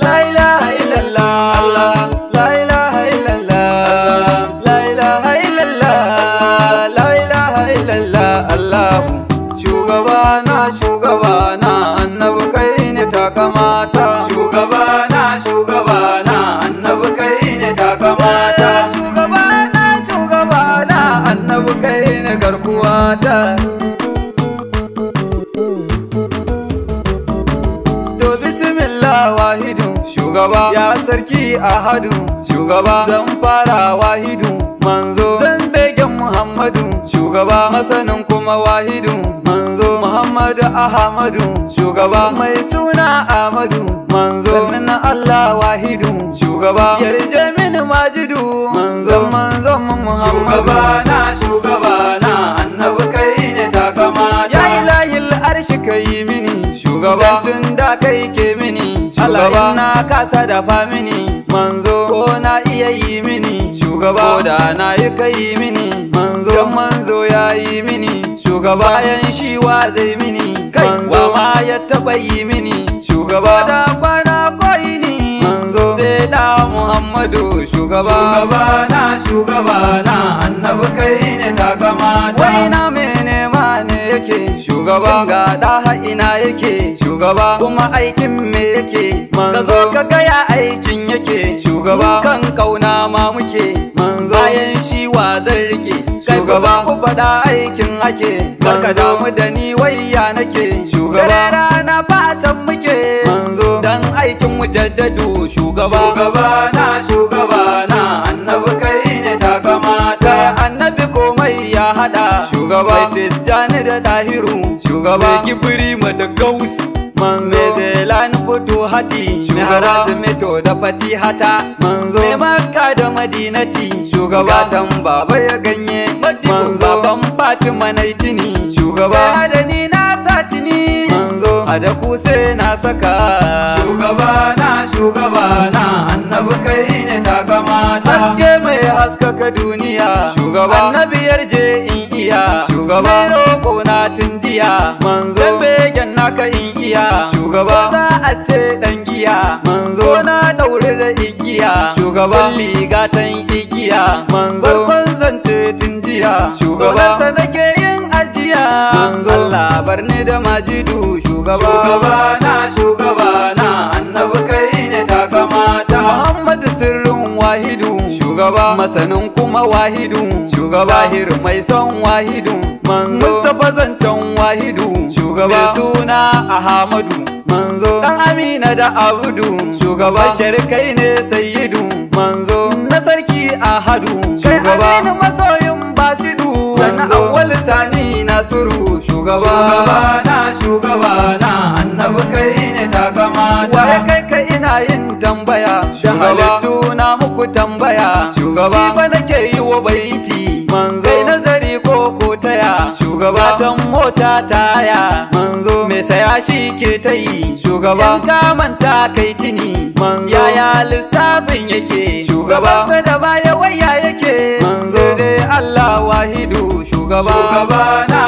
La ilaha illallah, la ilaha illallah, la ilaha illallah, la ilaha illallah. Allahu shugabana shugabana annabi kai ne takamata. Shugabana shugabana annabi kai ne takamata. Shugabana shugabana annabi kai ne garkuwata. Wahidu shugaba ya sarki ahadu shugaba zan fara wahidu manzo zan begen Muhammadu shugaba masanin kuma wahidu manzo Muhammadu Ahmadu shugaba mai suna Ahmadu manzo sannan Allah wahidu shugaba yarje mini majidu manzo Muhammadu shugabana annabi kai ne takamata. Ya ilahil arshi kai mini shugaba tun da kai ke mini shugaba na kasa dafa mini manzo ko na iya yi mini shugaba ko da na yi kai mini manzo dan manzo ya yi mini shugaba bayan shi wa zai mini manzo ma ya taba yi mini shugaba da kwana koyi ni manzo sai da Muhammadu shugabana annabi kai ne takamata. Wai na mene ma ne yake shugaba ga da ina yake shugaba kuma aikin me yake ka zo ka gaya aikin yake shugaba kan kauna ma muke manzo bayan shi wa zan rike shugaba ku faɗa aikin ake karka damu da ni wayya nake shugaba rana fatan muke manzo dan aikin mujaddadu shugabana annabi kai ne takamata. Annabi komai ya hada shugaba Tijjani da Dahiru shugaba Kibri da Gausi manzo Zelan Butu Hati shugaba Zumito da Fatihata manzo Makka da Madinati shugaba Baba ya ganye manzo baban Fatima Naitini shugaba da ni na satini manzo da kuse na saka shugabana annabi kai ne takamata. Haske mai haskaka duniya shugaba annabi yarje in iya shugaba mai roƙo na tun jiya manzo begen naka in iya shugaba za a ce dan giya manzo na daure da igiya shugaba ligatan igiya manzo farkon zance tun jiya shugaba sa nake yin ajiya manzo Allah barni da majidu shugabana annabi kai ne takamata. Muhammadu sirrin wahidu shugaba masanin kuma wahidu shugaba hir mai son wahidu manzo Mustapha zancen wahidu shugaba mai suna Ahmadu manzo dan Amina da Abudu shugaba sharikai ne sayyidu manzo na sarki Ahadu shugaba Aminu masoyin Basidu sannan awwal sani Nasiru shugabana annabi kai ne takamata. Waye kai ka ina yin tambaya da halittu na muku tambaya shugaba shi fa nake yi wa baiti manzo kai nazari ko taya shugaba tan mota taya manzo me saya shi ke ta yi shugaba ka manta kai tini manzo yaya lissafin yake shugaba sa da baya waya yake manzo sai dai Allah wahidu shugabana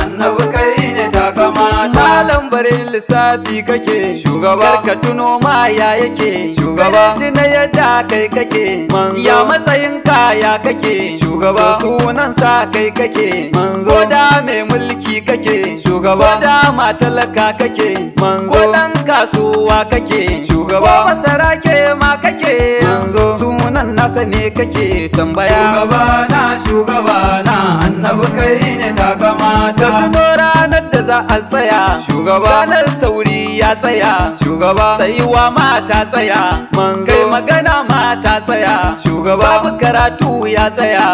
annabi kai ne takamata. Malam bare lissafi kake shugaba ka tuno ma ya yake shugaba tuna yadda kai kake ya matsayin kaya kake shugaba sunan sa kai kake ko da mai mulki kake shugaba da matalaka kake ko dan kasuwa kake shugaba masarake ma kake sunan nasa ne kake tambaya shugabana annabi kai ne takamata. Tuno ranar da za a tsaya shugaba ranar sauri ya tsaya shugaba tsayuwa ma ta tsaya kai magana ma ta tsaya shugaba babu karatu ya tsaya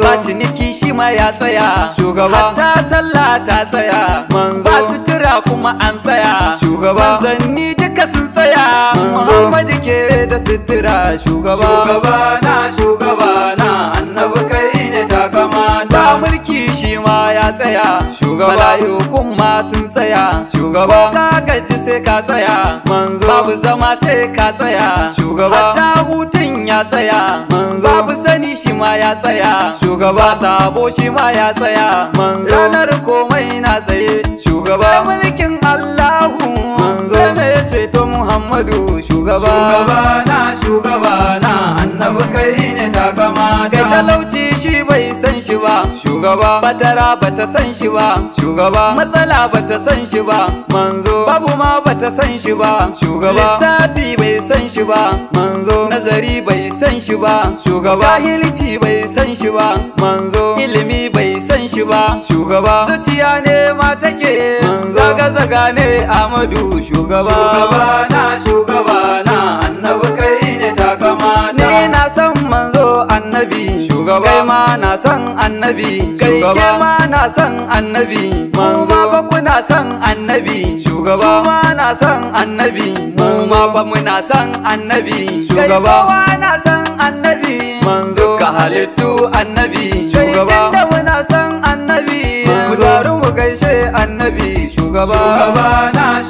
ba ciniki shi ma ya tsaya shugaba hatta sallah ta tsaya ba sutura kuma an tsaya shugaba zanni duka sun tsaya Muhammadu ke da sutura shugabana annabi kai ne takamata. Mulki shi ma ya tsaya shugaba malayukun ma sun tsaya shugaba ka gaji sai ka tsaya babu zama sai ka tsaya shugaba hatta hutun ya tsaya babu sani shi ma ya tsaya shugaba sabo shi ma ya tsaya ranar komai na tsaye shugaba sai mulkin Allahu sai me ya ceto Muhammad Ahmadu shugaba. Shugaba na annabi kai ne takamata. Kai talauci shi bai san shi ba shugaba. Batara bata san shi ba shugaba. Matsala bata san shi ba manzo. Babu ma bata san shi ba shugaba. Lissafi bai san shi ba manzo. Nazari bai san shi ba shugaba. Jahilci bai san shi ba manzo. Ilimi bai san shi ba shugaba. Zuciya ne ma take manzo. Zaga ne Ahmadu shugaba. Shugaba na annabi kai ne takamata. Ni na san manzo annabi shugaba. Kai ma na san annabi shugaba. Kai ma na san annabi manzo. Mu ma kuna san annabi shugaba. Su ma na san annabi mu ma ba muna san annabi shugaba. Kai na san annabi manzo. Duka halittu annabi shugaba. Kai da muna san annabi mu zaru mu gaishe annabi shugaba.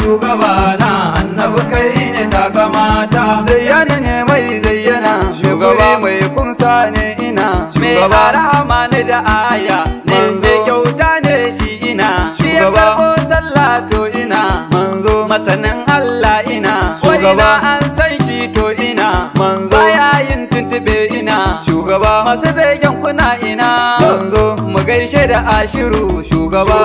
Shugaba na annabi kai ne takamata. Zayyana ne mai zayyana shugaba. Mai kumsa ne ina shugaba. Mai rahama ne da aya ne mai kyauta ne shi ina shugaba. Ko sallah to ina manzo. Masanin Allah ina shugaba. An san shi to ina manzo. Baya yin tuntube ina shugaba. Masu begen kuna ina manzo. Mu gaishe da Ashiru shugaba.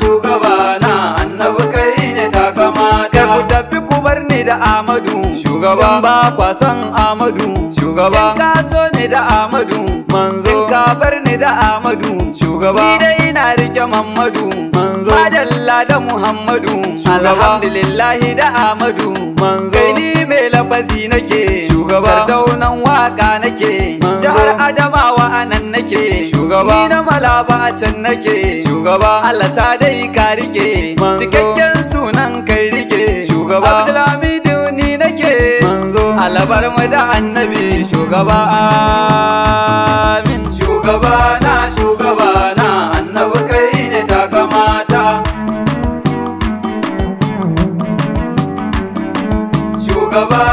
Shugaba na annabi kai ne takamata. Ku tafi ku bar ni da Ahmadu shugaba. Ba kwa san Ahmadu shugaba. In ka so ni da Ahmadu manzo. In ka bar ni da Ahmadu shugaba. Ni dai ina rike Muhammadu manzo. Madalla da Muhammadu shugaba. Alhamdulillahi da Ahmadu manzo. Kai ni mai lafazi nake shugaba. Sardaunan waka nake manzo. Jihar Adamawa anan nake shugaba. Ni na Malaba a can nake shugaba. Allah sa dai ka rike manzo. Cikakken sunan kai rike shugaba. Abdulhamidu ni nake manzo. Alabar mu da annabi shugaba. Amin. Shugaba na annabi kai ne takamata. Shugaba